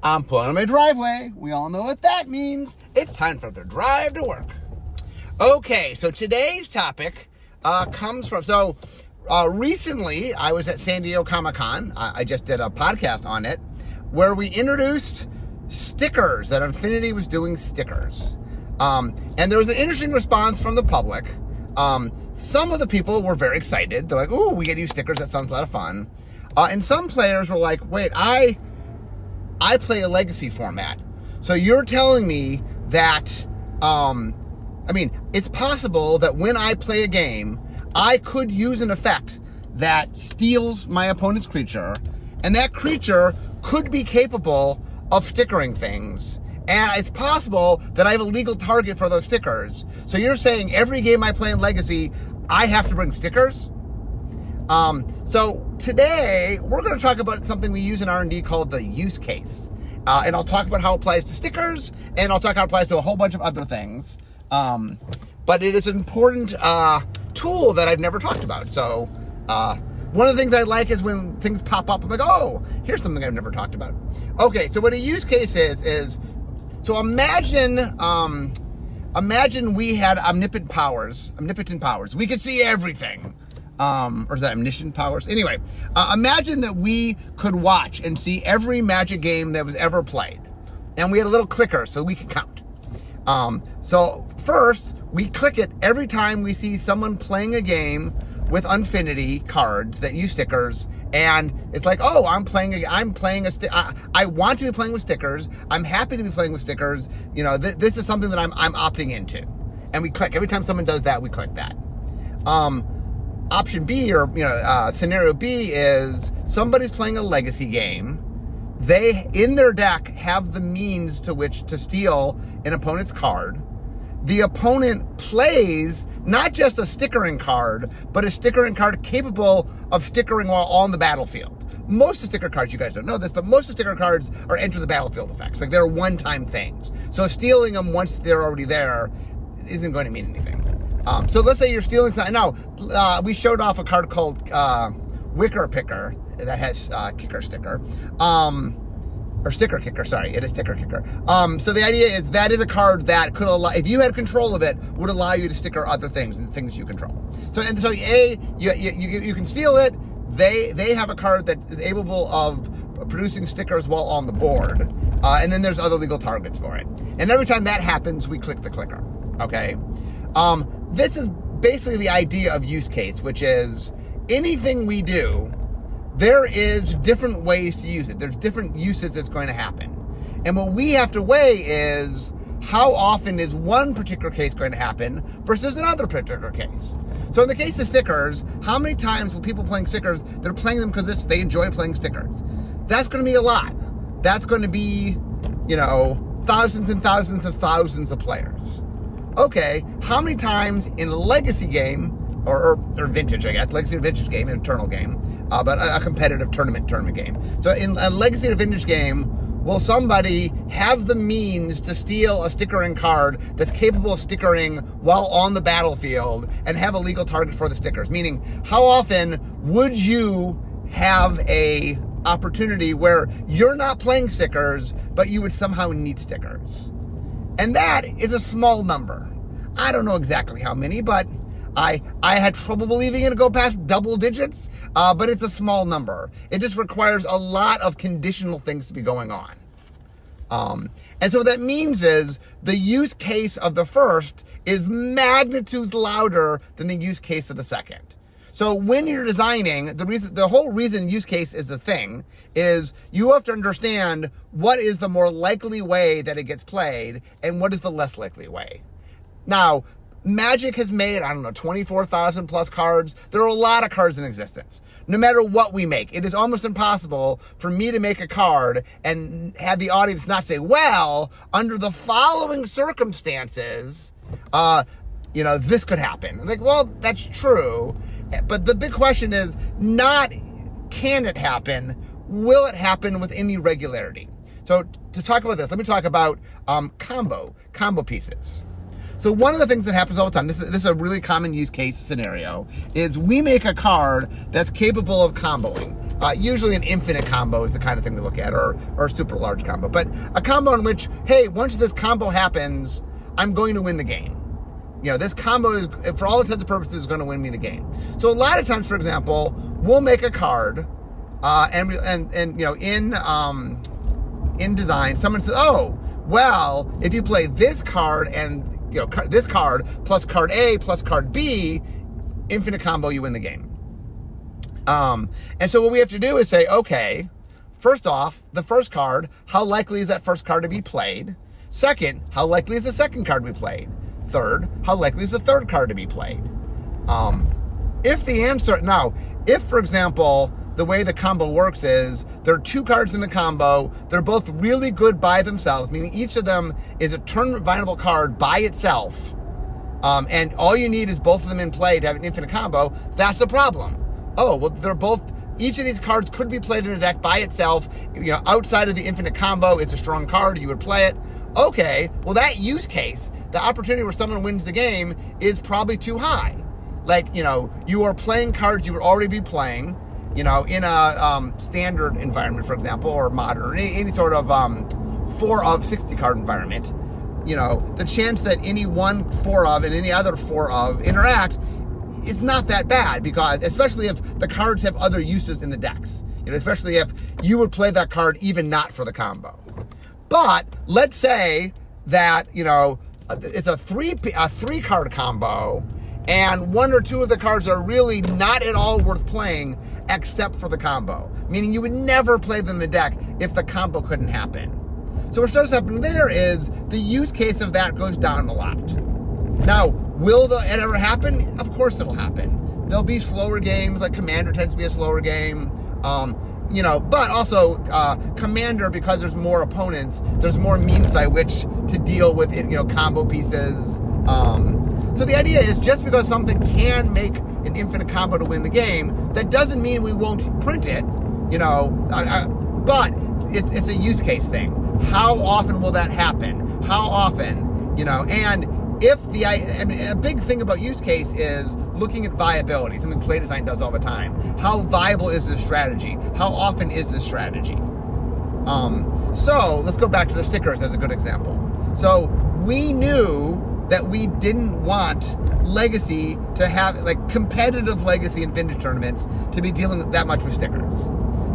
I'm pulling on my driveway. We all know what that means. It's time for the drive to work. Okay, so today's topic comes from... recently, I was at San Diego Comic-Con. I just did a podcast on it where we introduced stickers, that Infinity was doing stickers. And there was an interesting response from the public. Some of the people were very excited. They're like, ooh, we get to use stickers. That sounds a lot of fun. And some players were like, wait, I play a legacy format. So you're telling me that, it's possible that when I play a game, I could use an effect that steals my opponent's creature, and that creature could be capable of stickering things. And it's possible that I have a legal target for those stickers. So you're saying every game I play in Legacy, I have to bring stickers? So today, we're going to talk about something we use in R&D called the use case. And I'll talk about how it applies to stickers, and I'll talk how it applies to a whole bunch of other things. But it is an important tool that I've never talked about. So one of the things I like is when things pop up, I'm like, oh, here's something I've never talked about. Okay, so what a use case is so imagine we had omnipotent powers. We could see everything. Or is that omniscient powers? Anyway, imagine that we could watch and see every Magic game that was ever played. And we had a little clicker so we could count. So first, we click it every time we see someone playing a game with Infinity cards that use stickers, and it's like, oh, I want to be playing with stickers. I'm happy to be playing with stickers. You know, this is something that I'm opting into. And we click every time someone does that. We click that. Option B, or scenario B, is somebody's playing a legacy game. They, in their deck, have the means to which to steal an opponent's card. The opponent plays not just a stickering card, but a stickering card capable of stickering while on the battlefield. Most of the sticker cards, you guys don't know this, but most of the sticker cards are enter the battlefield effects. Like, they're one-time things. So stealing them once they're already there isn't going to mean anything. So let's say you're stealing something. Now, we showed off a card called Wicker Picker that has kicker sticker. Or sticker kicker, sorry, it is sticker kicker. So the idea is that is a card that could allow, if you had control of it, would allow you to sticker other things, the things you control. So you can steal it. They have a card that is able of producing stickers while on the board, and then there's other legal targets for it. And every time that happens, we click the clicker. Okay. This is basically the idea of use case, which is anything we do, there is different ways to use it. There's different uses that's going to happen. And what we have to weigh is how often is one particular case going to happen versus another particular case. So in the case of stickers, how many times will people playing stickers, they're playing them because they enjoy playing stickers? That's going to be a lot. That's going to be, thousands and thousands of players. Okay, how many times in a legacy game, or vintage, I guess, legacy or vintage game, an eternal game, but a competitive tournament game. So in a legacy or vintage game, will somebody have the means to steal a stickering card that's capable of stickering while on the battlefield and have a legal target for the stickers? Meaning, how often would you have a opportunity where you're not playing stickers, but you would somehow need stickers? And that is a small number. I don't know exactly how many, but I had trouble believing it would go past double digits, but it's a small number. It just requires a lot of conditional things to be going on. And so what that means is the use case of the first is magnitudes louder than the use case of the second. So when you're designing, the whole reason use case is a thing is you have to understand what is the more likely way that it gets played and what is the less likely way. Now, Magic has made, 24,000 plus cards. There are a lot of cards in existence. No matter what we make, it is almost impossible for me to make a card and have the audience not say, well, under the following circumstances, this could happen. I'm like, well, that's true. But the big question is not, can it happen? Will it happen with any regularity? So to talk about this, let me talk about combo pieces. So one of the things that happens all the time, this is a really common use case scenario, is we make a card that's capable of comboing. Usually an infinite combo is the kind of thing we look at, or a super large combo. But a combo in which, hey, once this combo happens, I'm going to win the game. This combo is, for all intents and purposes, going to win me the game. So a lot of times, for example, we'll make a card, and in design, someone says, oh, well, if you play this card and this card plus card A plus card B, infinite combo, you win the game. And so what we have to do is say, okay, first off, the first card, how likely is that first card to be played? Second, how likely is the second card to be played? Third, how likely is the third card to be played? If, for example, the way the combo works is there are two cards in the combo, they're both really good by themselves, meaning each of them is a turn-viable card by itself, and all you need is both of them in play to have an infinite combo, that's a problem. Oh, well, each of these cards could be played in a deck by itself, outside of the infinite combo, it's a strong card, you would play it. Okay, well, that use case, the opportunity where someone wins the game is probably too high. Like, you are playing cards you would already be playing, in a standard environment, for example, or modern, or any sort of 4 of 60 card environment. The chance that any one 4 of and any other 4 of interact is not that bad, because especially if the cards have other uses in the decks, especially if you would play that card even not for the combo. But let's say that, it's a 3 card combo, and 1 or 2 of the cards are really not at all worth playing except for the combo, meaning you would never play them in the deck if the combo couldn't happen. So what starts happening there is the use case of that goes down a lot. Now, will it ever happen? Of course it'll happen. There'll be slower games, like Commander tends to be a slower game, but also Commander, because there's more opponents, there's more means by which to deal with combo pieces. So the idea is, just because something can make an infinite combo to win the game, that doesn't mean we won't print it, but it's a use case thing. How often will that happen? How often, and if a big thing about use case is looking at viability, something play design does all the time. How viable is this strategy? How often is this strategy? So let's go back to the stickers as a good example. So we knew that we didn't want Legacy to have, competitive Legacy and Vintage tournaments to be dealing that much with stickers.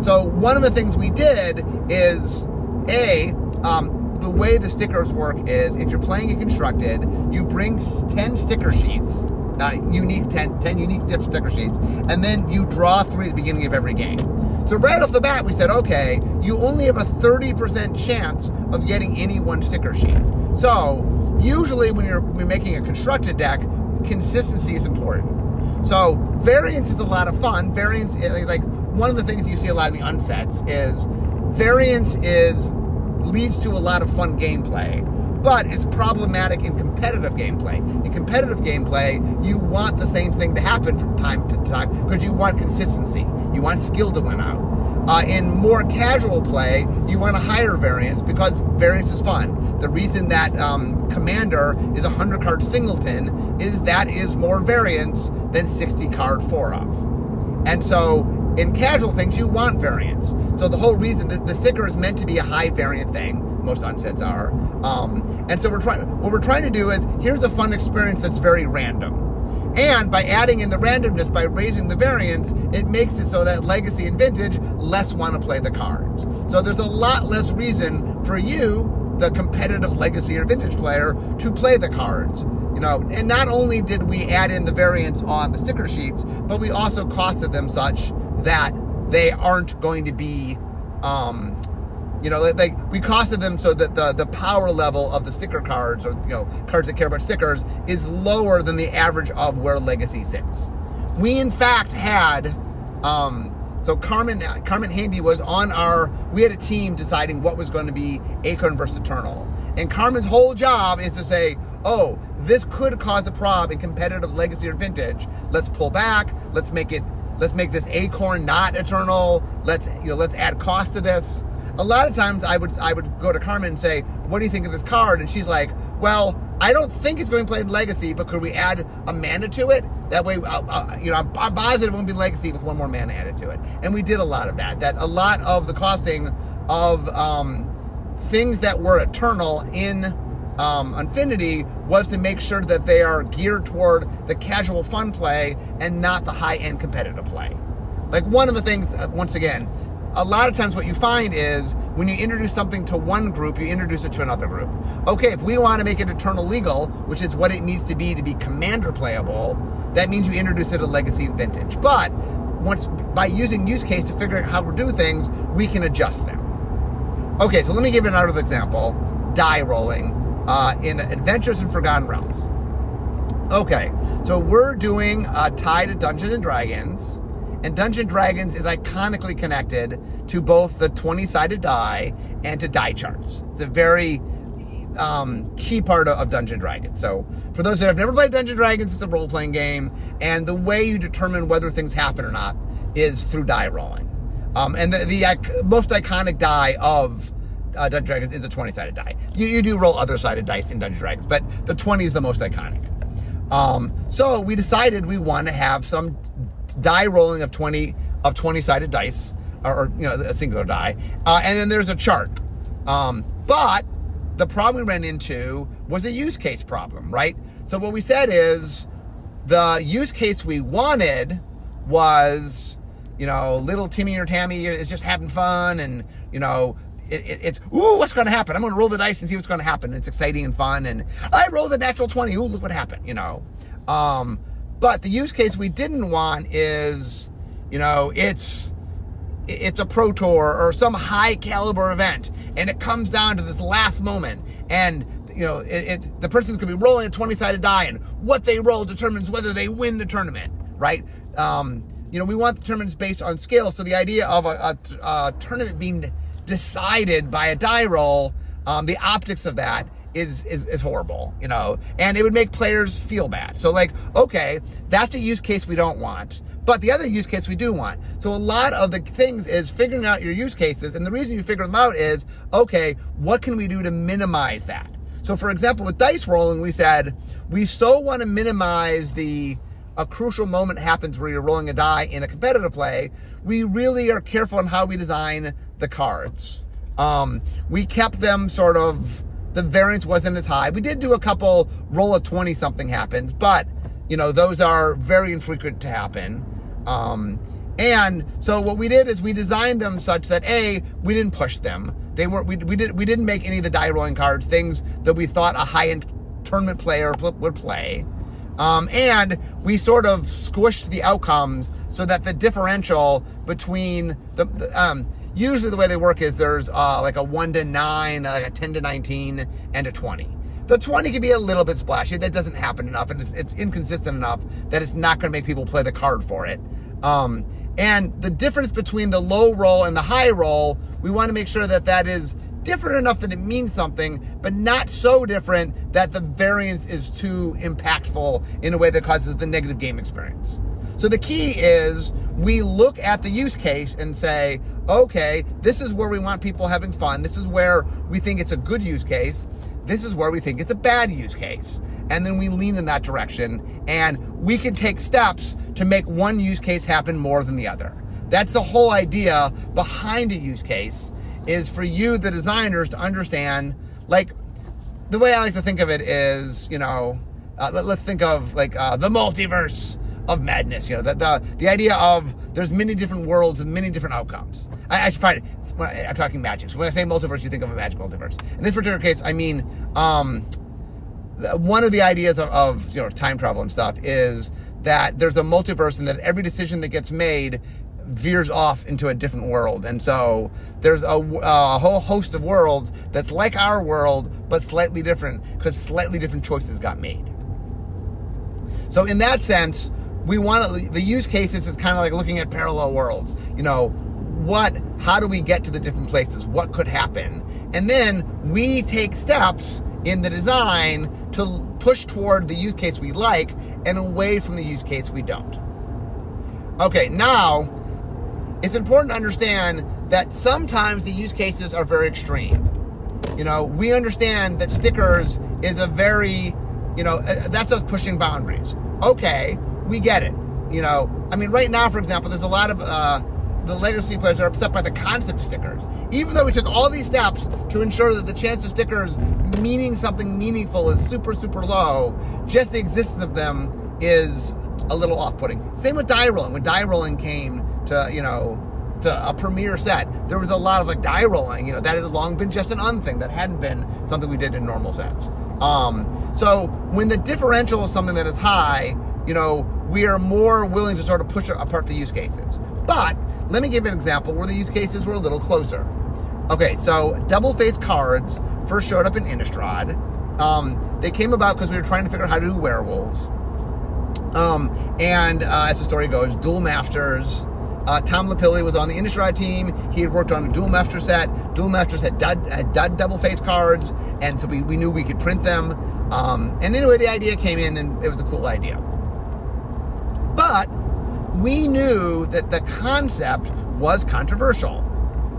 So one of the things we did is, the way the stickers work is, if you're playing a constructed, you bring 10 sticker sheets, 10 unique different sticker sheets, and then you draw 3 at the beginning of every game. So right off the bat, we said, okay, you only have a 30% chance of getting any one sticker sheet. So usually when you're making a constructed deck, consistency is important. So variance is a lot of fun. Variance, one of the things you see a lot in the unsets is variance leads to a lot of fun gameplay, but it's problematic in competitive gameplay. In competitive gameplay, you want the same thing to happen from time to time because you want consistency. You want skill to win out. In more casual play, you want a higher variance because variance is fun. The reason that Commander is a 100-card singleton is that is more variance than 60-card 4 of. And so in casual things, you want variance. So the whole reason that the sticker is meant to be a high variant thing, most unsets are. And so what we're trying to do is, here's a fun experience that's very random. And by adding in the randomness, by raising the variance, it makes it so that Legacy and Vintage less want to play the cards. So there's a lot less reason for you, the competitive Legacy or Vintage player, to play the cards. And not only did we add in the variance on the sticker sheets, but we also costed them such that they aren't going to be, we costed them so that the power level of the sticker cards, or cards that care about stickers, is lower than the average of where Legacy sits. We in fact had, so Carmen Handy was on we had a team deciding what was going to be Acorn versus Eternal. And Carmen's whole job is to say, oh, this could cause a problem in competitive Legacy or Vintage. Let's pull back. Let's make this Acorn not Eternal. Let's add cost to this. A lot of times I would go to Carmen and say, what do you think of this card? And she's like, well, I don't think it's going to play in Legacy, but could we add a mana to it? That way, I'm positive it won't be legacy with one more mana added to it. And we did a lot of that. That a lot of the costing of things that were eternal in Infinity was to make sure that they are geared toward the casual fun play and not the high-end competitive play. Like one of the things, once again, a lot of times what you find is when you introduce something to one group, you introduce it to another group. Okay, if we want to make it Eternal Legal, which is what it needs to be Commander playable, that means you introduce it to Legacy and Vintage. But by using use case to figure out how to do things, we can adjust them. Okay, so let me give you another example. Die rolling in Adventures in Forgotten Realms. Okay, so we're doing a tie to Dungeons and Dragons. And Dungeons & Dragons is iconically connected to both the 20-sided die and to die charts. It's a very key part of Dungeons & Dragons. So for those that have never played Dungeons & Dragons, it's a role-playing game. And the way you determine whether things happen or not is through die rolling. And the most iconic die of Dungeons & Dragons is a 20-sided die. You do roll other-sided dice in Dungeons & Dragons, but the 20 is the most iconic. So we decided we want to have some die rolling of 20-sided dice, or a singular die, and then there's a chart. But the problem we ran into was a use case problem, right? So what we said is the use case we wanted was, little Timmy or Tammy is just having fun, and it's what's going to happen? I'm going to roll the dice and see what's going to happen. It's exciting and fun, and I rolled a natural 20. Ooh, look what happened. But the use case we didn't want is, it's a pro tour or some high caliber event, and it comes down to this last moment, and the person's going to be rolling a 20-sided die, and what they roll determines whether they win the tournament, right? We want the tournaments based on skill, so the idea of a tournament being decided by a die roll, the optics of that is horrible, and it would make players feel bad. So okay, that's a use case we don't want, but the other use case we do want. So a lot of the things is figuring out your use cases, and the reason you figure them out is, okay, what can we do to minimize that? So for example, with dice rolling, we said, we so want to minimize a crucial moment happens where you're rolling a die in a competitive play, we really are careful on how we design the cards. We kept them sort of, the variance wasn't as high. We did do a couple roll a 20 something happens, but those are very infrequent to happen. And so what we did is we designed them such that we didn't push them. They weren't. We didn't make any of the die rolling cards things that we thought a high end tournament player would play. And we sort of squished the outcomes so that the differential between usually the way they work is there's like a 1 to 9, like a 10 to 19, and a 20. The 20 can be a little bit splashy. That doesn't happen enough, and it's inconsistent enough that it's not going to make people play the card for it. And the difference between the low roll and the high roll, we want to make sure that is different enough that it means something, but not so different that the variance is too impactful in a way that causes the negative game experience. So the key is we look at the use case and say, okay, this is where we want people having fun. This is where we think it's a good use case. This is where we think it's a bad use case. And then we lean in that direction, and we can take steps to make one use case happen more than the other. That's the whole idea behind a use case, is for you, the designers, to understand, the way I like to think of it is, let's think of the multiverse of madness. The idea of there's many different worlds and many different outcomes. I should find it. I'm talking magic. So when I say multiverse, you think of a magic multiverse. In this particular case, I mean, one of the ideas of time travel and stuff is that there's a multiverse, and that every decision that gets made veers off into a different world. And so there's a whole host of worlds that's like our world, but slightly different because slightly different choices got made. So in that sense, we want the use cases is kind of like looking at parallel worlds. How do we get to the different places? What could happen? And then we take steps in the design to push toward the use case we like and away from the use case we don't. Okay, now it's important to understand that sometimes the use cases are very extreme. We understand that stickers is a very, that's us pushing boundaries. Okay, we get it. You know, I mean, right now, for example, there's a lot of the legacy players are upset by the concept of stickers. Even though we took all these steps to ensure that the chance of stickers meaning something meaningful is super, super low, just the existence of them is a little off-putting. Same with die rolling. When die rolling came to, you know, to a premiere set, there was a lot of like die rolling, you know, that had long been just an unthing, that hadn't been something we did in normal sets. So when the differential is something that is high, you know, we are more willing to sort of push apart the use cases. But let me give you an example where the use cases were a little closer. Okay, so double-faced cards first showed up in Innistrad. They came about because we were trying to figure out how to do werewolves. And as the story goes, Duel Masters, Tom Lapilli was on the Innistrad team. He had worked on a Duel Master set. Duel Masters had done double-faced cards, and so we knew we could print them. And anyway, the idea came in, and it was a cool idea. But we knew that the concept was controversial.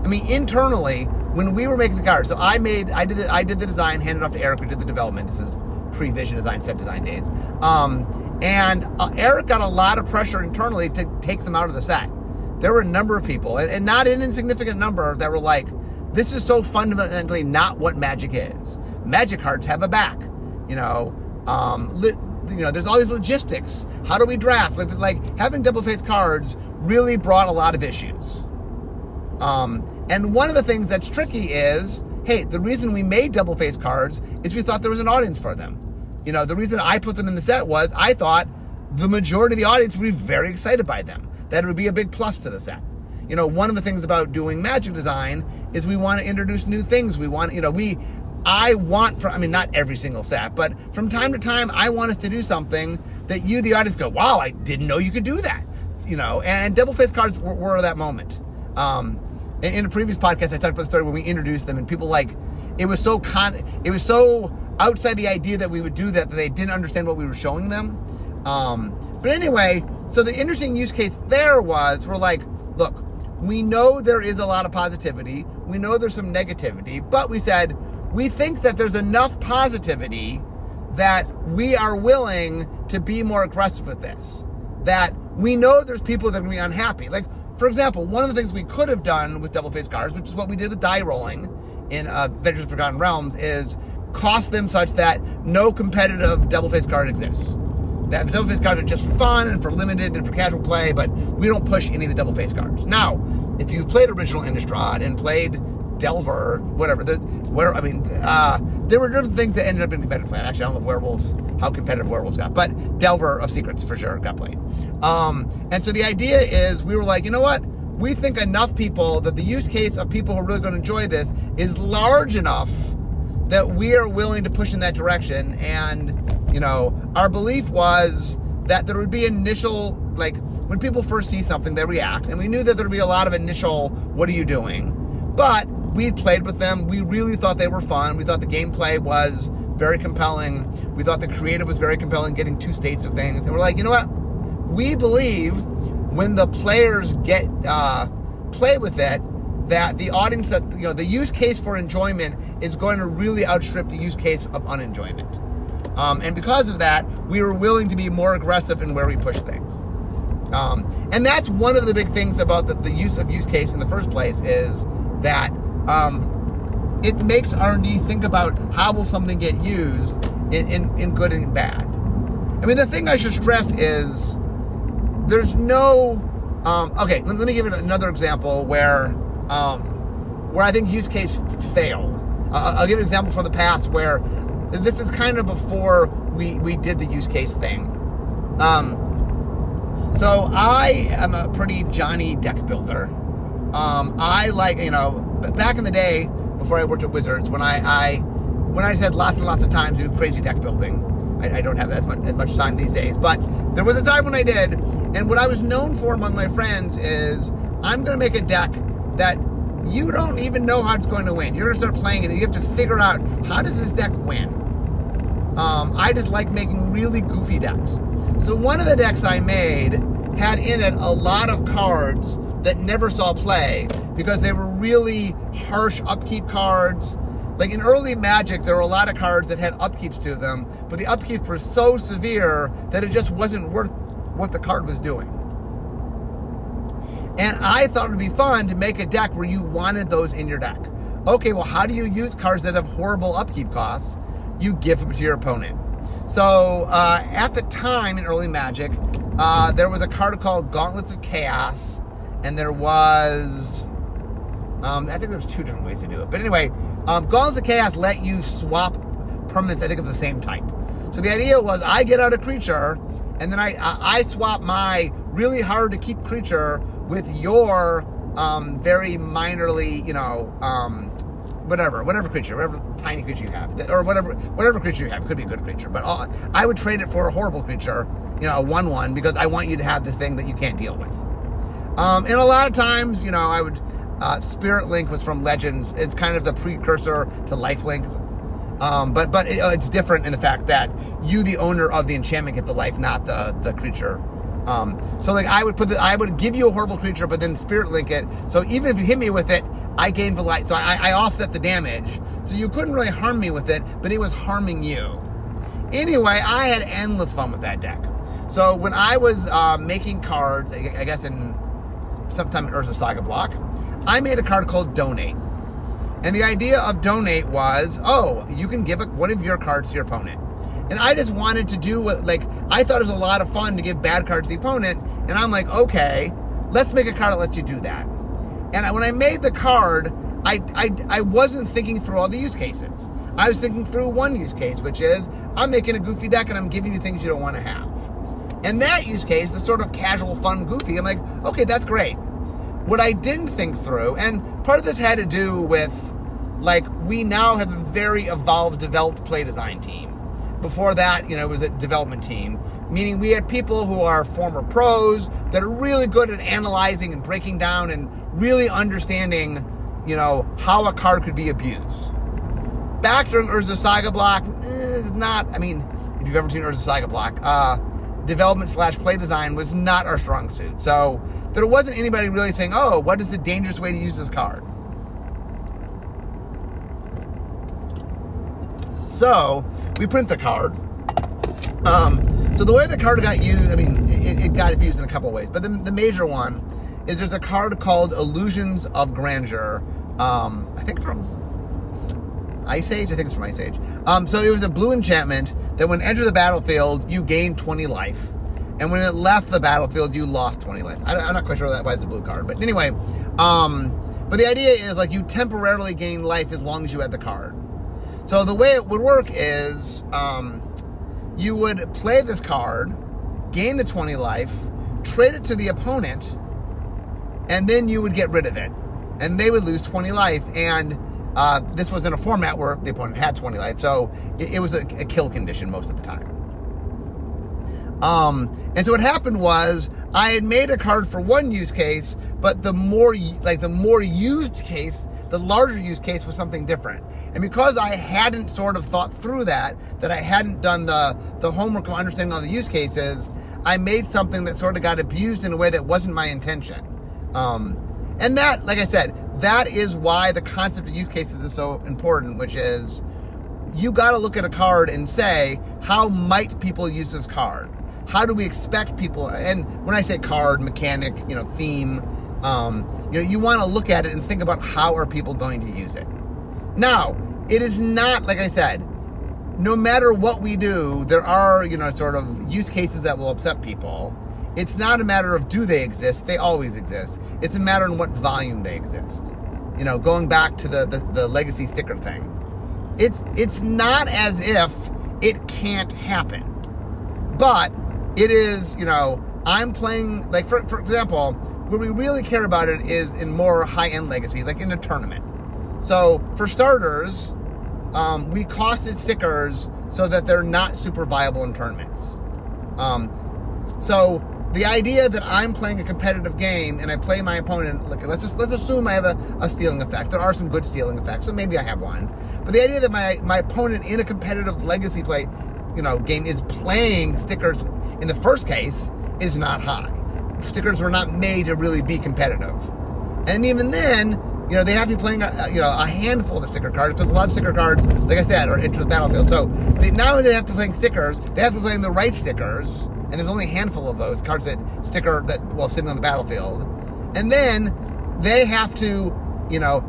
I mean, internally, when we were making the cards, so I did the design, handed off to Eric, who did the development. This is pre-vision design, set design days. And Eric got a lot of pressure internally to take them out of the set. There were a number of people, and not an insignificant number, that were like, this is so fundamentally not what Magic is. Magic cards have a back, you know. There's all these logistics. How do we draft? Like having double-faced cards really brought a lot of issues. And one of the things that's tricky is, hey, the reason we made double-faced cards is we thought there was an audience for them. You know, the reason I put them in the set was I thought the majority of the audience would be very excited by them. That it would be a big plus to the set. You know, one of the things about doing Magic design is we want to introduce new things. We want, not every single set, but from time to time, I want us to do something that you, the audience, go, wow, I didn't know you could do that. You know, and double-faced cards were that moment. In a previous podcast, I talked about the story when we introduced them, and people it was so outside the idea that we would do that they didn't understand what we were showing them. But anyway, so the interesting use case there was, we're like, look, we know there is a lot of positivity. We know there's some negativity, but we said, we think that there's enough positivity that we are willing to be more aggressive with this. That we know there's people that are going to be unhappy. Like, for example, one of the things we could have done with double-faced cards, which is what we did with die rolling in Adventures of Forgotten Realms, is cost them such that no competitive double-faced card exists. That the double-faced cards are just for fun and for limited and for casual play, but we don't push any of the double-faced cards. Now, if you've played original Innistrad and played Delver, whatever, there were different things that ended up in competitive play. Actually, I don't know how competitive werewolves got, but Delver of Secrets for sure got played. And so the idea is, we were like, you know what? We think enough people that the use case of people who are really going to enjoy this is large enough that we are willing to push in that direction. And, you know, our belief was that there would be initial, like, when people first see something, they react. And we knew that there would be a lot of initial, what are you doing? But we'd played with them. We really thought they were fun. We thought the gameplay was very compelling. We thought the creative was very compelling, getting two states of things. And we're like, you know what? We believe when the players get play with it, that the audience, that, you know, the use case for enjoyment is going to really outstrip the use case of unenjoyment. And because of that, we were willing to be more aggressive in where we push things. And that's one of the big things about the use of use case in the first place, is that it makes R&D think about how will something get used in good and bad. I mean, the thing I should stress is there's no... okay, let me give you another example where I think use case failed. I'll give you an example from the past where this is kind of before we did the use case thing. So I am a pretty Johnny deck builder. I like, you know, back in the day before I worked at Wizards, when I just had lots and lots of time to do crazy deck building. I don't have as much time these days, but there was a time when I did, and what I was known for among my friends is, I'm going to make a deck that you don't even know how it's going to win. You're going to start playing it, and you have to figure out, how does this deck win? I just like making really goofy decks. So one of the decks I made had in it a lot of cards that never saw play because they were really harsh upkeep cards. Like in early Magic, there were a lot of cards that had upkeeps to them, but the upkeeps were so severe that it just wasn't worth what the card was doing. And I thought it would be fun to make a deck where you wanted those in your deck. Okay, well, how do you use cards that have horrible upkeep costs? You give them to your opponent. So at the time in early Magic, there was a card called Gauntlets of Chaos, and there was, I think there was two different ways to do it. But anyway, Gauntlets of Chaos let you swap permanents, I think, of the same type. So the idea was I get out a creature, and then I swap my really hard to keep creature with your very minorly, whatever creature, whatever tiny creature you have, or whatever creature you have. It could be a good creature, but I would trade it for a horrible creature, a 1/1, because I want you to have the thing that you can't deal with. And a lot of times, I would, Spirit Link was from Legends. It's kind of the precursor to Lifelink. But it's different in the fact that you, the owner of the enchantment, get the life, not the creature. So like I would give you a horrible creature, but then Spirit Link it. So even if you hit me with it, I gain the life. So I offset the damage. So you couldn't really harm me with it, but it was harming you. Anyway, I had endless fun with that deck. So when I was making cards, I guess in sometime in Urza Saga block, I made a card called Donate. And the idea of Donate was, you can give one of your cards to your opponent. And I just wanted to do I thought it was a lot of fun to give bad cards to the opponent. And I'm like, okay, let's make a card that lets you do that. And when I made the card, I wasn't thinking through all the use cases. I was thinking through one use case, which is I'm making a goofy deck and I'm giving you things you don't want to have. And that use case, the sort of casual, fun, goofy, I'm like, okay, that's great. What I didn't think through, and part of this had to do with, we now have a very developed play design team. Before that, it was a development team, meaning we had people who are former pros that are really good at analyzing and breaking down and really understanding, how a card could be abused. Back during Urza Saga block, is not, if you've ever seen Urza Saga block, development/play design was not our strong suit. So there wasn't anybody really saying, what is the dangerous way to use this card? So we print the card. So the way the card got used, it got abused in a couple of ways, but the major one is there's a card called Illusions of Grandeur, I think from Ice Age. I think it's from Ice Age. So it was a blue enchantment that when it entered the battlefield, you gained 20 life. And when it left the battlefield, you lost 20 life. I'm not quite sure why it's a blue card. But anyway, but the idea is you temporarily gain life as long as you had the card. So the way it would work is you would play this card, gain the 20 life, trade it to the opponent, and then you would get rid of it. And they would lose 20 life. And this was in a format where the opponent had 20 life, so it was a kill condition most of the time. And so what happened was I had made a card for one use case, but the more used case, the larger use case was something different. And because I hadn't sort of thought through that I hadn't done the homework of understanding all the use cases, I made something that sort of got abused in a way that wasn't my intention. And that, like I said, that is why the concept of use cases is so important, which is you got to look at a card and say, how might people use this card? How do we expect people? And when I say card, mechanic, theme, you want to look at it and think about how are people going to use it. Now, it is not, like I said, no matter what we do, there are, sort of use cases that will upset people. It's not a matter of do they exist, they always exist. It's a matter in what volume they exist. Going back to the legacy sticker thing. It's not as if it can't happen. But it is, I'm playing, for example, where we really care about it is in more high-end legacy, like in a tournament. So, for starters, we costed stickers so that they're not super viable in tournaments. So, the idea that I'm playing a competitive game and I play my opponent, let's assume I have a stealing effect. There are some good stealing effects, so maybe I have one. But the idea that my opponent in a competitive legacy play, game is playing stickers in the first case is not high. Stickers were not made to really be competitive. And even then, they have to be playing a handful of the sticker cards, because a lot of sticker cards, like I said, are into the battlefield. So not only do they have to be playing stickers, they have to be playing the right stickers, and there's only a handful of those cards that sitting on the battlefield. And then they have to,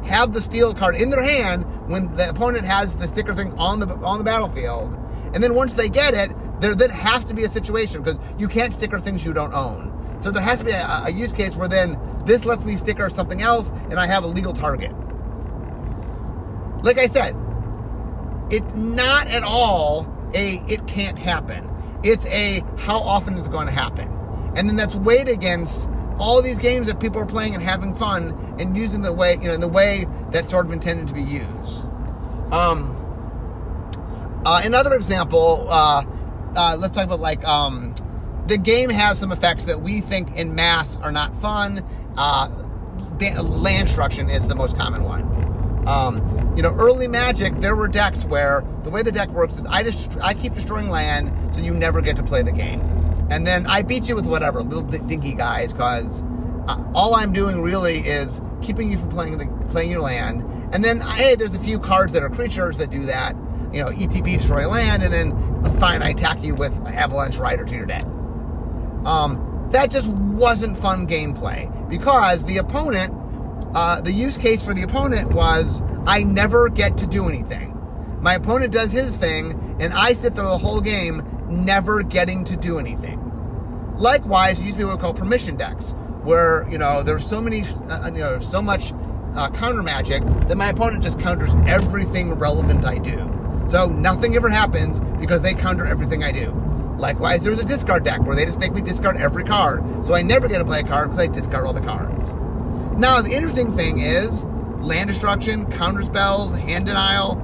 have the steel card in their hand when the opponent has the sticker thing on the battlefield. And then once they get it, there then has to be a situation, because you can't sticker things you don't own. So there has to be a use case where then this lets me sticker something else and I have a legal target. Like I said, it's not at all it can't happen. It's how often is it going to happen? And then that's weighed against all these games that people are playing and having fun and using the way, in the way that's sort of intended to be used. Another example, let's talk about the game has some effects that we think in mass are not fun. Land destruction is the most common one. Early Magic, there were decks where the way the deck works is I keep destroying land, so you never get to play the game. And then I beat you with whatever, little dinky guys, because all I'm doing really is keeping you from playing your land. And then, hey, there's a few cards that are creatures that do that. ETB, destroy land, and then, fine, I attack you with Avalanche Rider to your deck. That just wasn't fun gameplay, because the opponent, the use case for the opponent was, I never get to do anything. My opponent does his thing, and I sit there the whole game never getting to do anything. Likewise, you used to be what we call permission decks, where, there's so many, so much counter magic that my opponent just counters everything relevant I do. So nothing ever happens because they counter everything I do. Likewise, there's a discard deck where they just make me discard every card. So I never get to play a card because I discard all the cards. Now, the interesting thing is land destruction, counter spells, hand denial,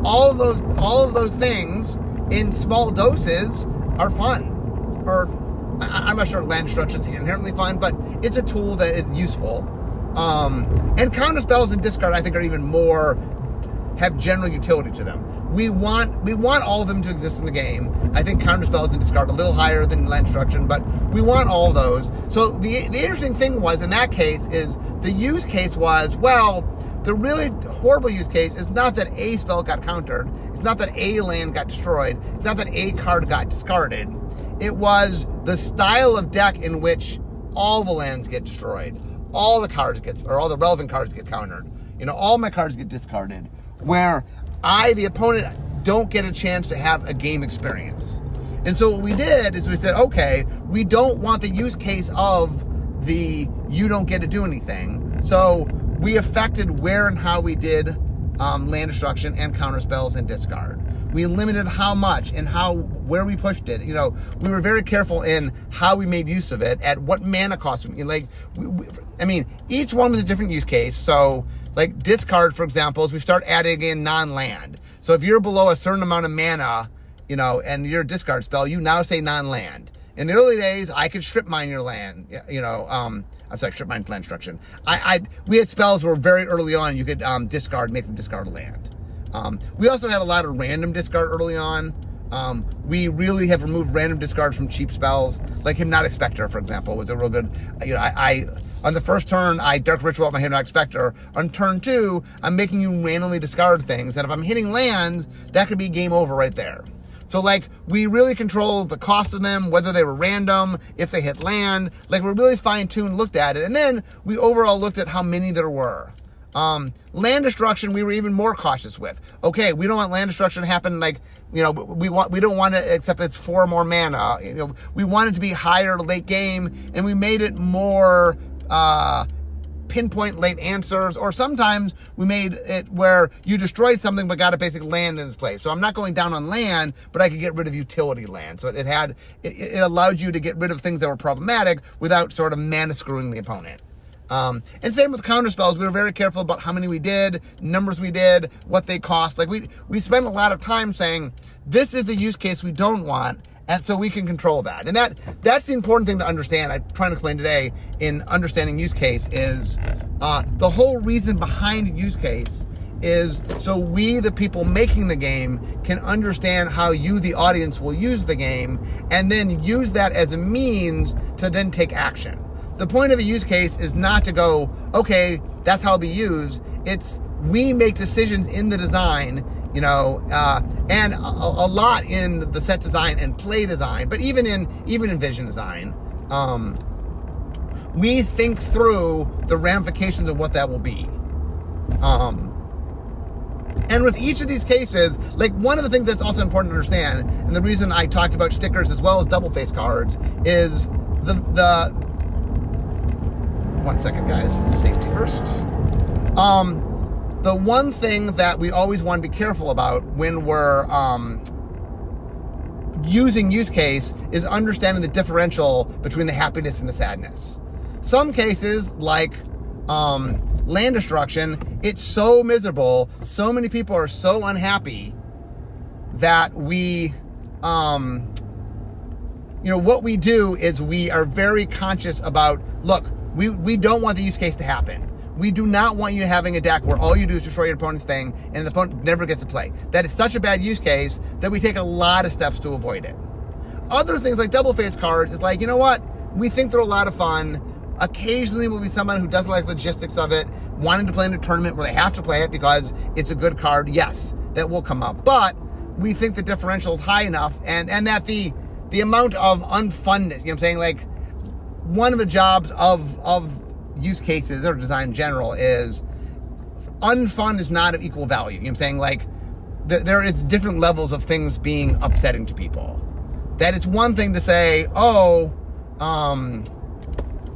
all of those things in small doses are fun. Or I'm not sure land destruction is inherently fun, but it's a tool that is useful. And counter spells and discard, I think, are even more, have general utility to them. We want all of them to exist in the game. I think counter spells and discard a little higher than land destruction, but we want all of those. So the interesting thing was, in that case, is the use case was, the really horrible use case is not that a spell got countered. It's not that a land got destroyed. It's not that a card got discarded. It was the style of deck in which all the lands get destroyed. All the relevant cards get countered. All my cards get discarded. Where I, the opponent, don't get a chance to have a game experience. And so what we did is we said, okay, we don't want the use case of the you don't get to do anything. So we affected where and how we did land destruction and counter spells and discard. We limited how much and where we pushed it. We were very careful in how we made use of it, at what mana cost. Each one was a different use case. So, like discard, for example, is we start adding in non-land. So if you're below a certain amount of mana, and you're a discard spell, you now say non-land. In the early days, I could strip mine your land. Strip mine land destruction. We had spells where very early on you could make them discard a land. We also had a lot of random discard early on. We really have removed random discard from cheap spells, like Hypnotic Spectre, for example, was a real good. On the first turn, I Dark Ritual out my Hypnotic Spectre. On turn 2, I'm making you randomly discard things, and if I'm hitting lands, that could be game over right there. So, we really controlled the cost of them, whether they were random, if they hit land. We really fine-tuned, looked at it, and then we overall looked at how many there were. Land destruction, we were even more cautious with. Okay, we don't want land destruction to happen we don't want it except it's 4 more mana. We want it to be higher late game, and we made it more pinpoint late answers, or sometimes we made it where you destroyed something but got a basic land in its place. So I'm not going down on land, but I could get rid of utility land. So it allowed you to get rid of things that were problematic without sort of mana screwing the opponent. And same with counter spells. We were very careful about how many we did, numbers we did, what they cost. We spent a lot of time saying, this is the use case we don't want, and so we can control that. And that's the important thing to understand. I'm trying to explain today in understanding use case is the whole reason behind use case is so we, the people making the game, can understand how you, the audience, will use the game, and then use that as a means to then take action. The point of a use case is not to go, okay, that's how it'll be used. It's we make decisions in the design, and a lot in the set design and play design, but even in vision design, we think through the ramifications of what that will be. And with each of these cases, like, one of the things that's also important to understand, and the reason I talked about stickers as well as double face cards, is the one second, guys, safety first. The one thing that we always want to be careful about when we're using use case is understanding the differential between the happiness and the sadness. Some cases, like land destruction, it's so miserable, so many people are so unhappy that we, what we do is we are very conscious about, look, we don't want the use case to happen. We do not want you having a deck where all you do is destroy your opponent's thing and the opponent never gets to play. That is such a bad use case that we take a lot of steps to avoid it. Other things like double face cards is like, you know what? We think they're a lot of fun. Occasionally will be someone who doesn't like the logistics of it, wanting to play in a tournament where they have to play it because it's a good card. Yes, that will come up. But we think the differential is high enough and that the amount of unfunness, you know what I'm saying? Like, one of the jobs of use cases or design in general is unfun is not of equal value. You know what I'm saying? Like, there is different levels of things being upsetting to people. That it's one thing to say,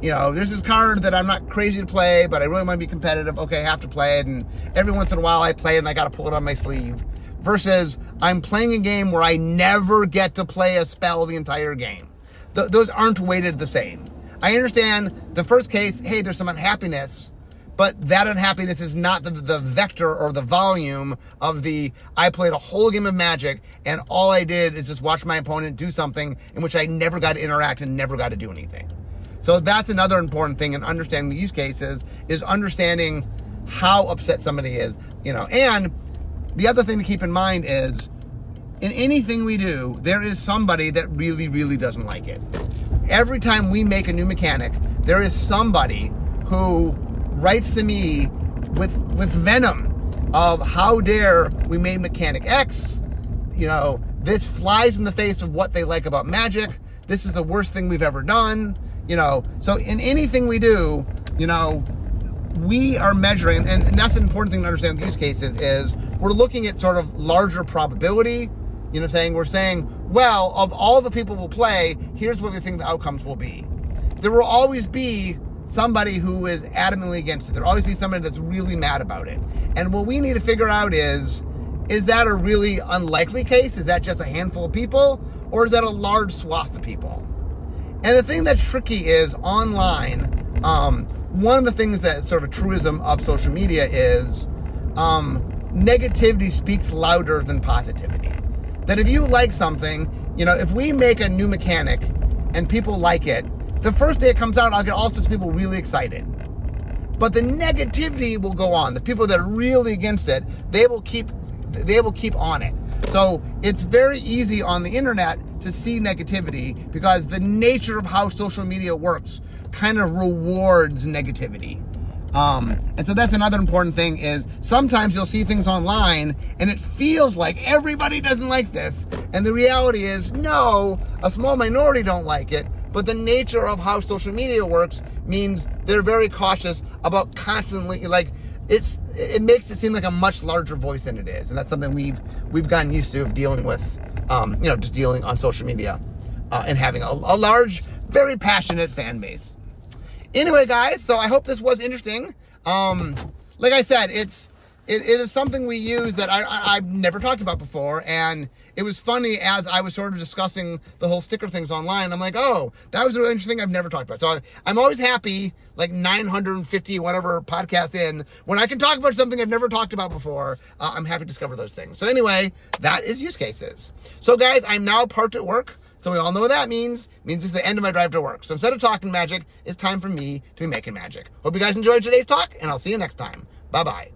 there's this card that I'm not crazy to play, but I really want to be competitive. Okay, I have to play it, and every once in a while I play it and I got to pull it on my sleeve. Versus I'm playing a game where I never get to play a spell the entire game. Those aren't weighted the same. I understand the first case, hey, there's some unhappiness, but that unhappiness is not the vector or the volume of I played a whole game of Magic and all I did is just watch my opponent do something in which I never got to interact and never got to do anything. So that's another important thing in understanding the use cases, is understanding how upset somebody is, and the other thing to keep in mind is in anything we do, there is somebody that really, really doesn't like it. Every time we make a new mechanic, there is somebody who writes to me with venom of how dare we made mechanic X, this flies in the face of what they like about Magic. This is the worst thing we've ever done. So in anything we do, we are measuring, and that's an important thing to understand with use cases, is we're looking at sort of larger probability. You know what I'm saying? We're saying, well, of all the people we'll play, here's what we think the outcomes will be. There will always be somebody who is adamantly against it. There'll always be somebody that's really mad about it. And what we need to figure out is that a really unlikely case? Is that just a handful of people? Or is that a large swath of people? And the thing that's tricky is online, one of the things that's sort of a truism of social media is negativity speaks louder than positivity. That if you like something, if we make a new mechanic and people like it, the first day it comes out, I'll get all sorts of people really excited. But the negativity will go on. The people that are really against it, they will keep on it. So it's very easy on the internet to see negativity because the nature of how social media works kind of rewards negativity. And so that's another important thing, is sometimes you'll see things online and it feels like everybody doesn't like this. And the reality is, no, a small minority don't like it. But the nature of how social media works means they're very cautious about constantly, it makes it seem like a much larger voice than it is. And that's something we've gotten used to dealing with, just dealing on social media and having a large, very passionate fan base. Anyway, guys, so I hope this was interesting. Like I said, it is something we use that I've never talked about before, and it was funny as I was sort of discussing the whole sticker things online. I'm like, oh, that was really interesting. I've never talked about it. So I'm always happy, like 950 whatever podcasts in, when I can talk about something I've never talked about before. I'm happy to discover those things. So anyway, that is use cases. So guys, I'm now parked at work. So we all know what that means. It means it's the end of my drive to work. So instead of talking magic, it's time for me to be making magic. Hope you guys enjoyed today's talk, and I'll see you next time. Bye-bye.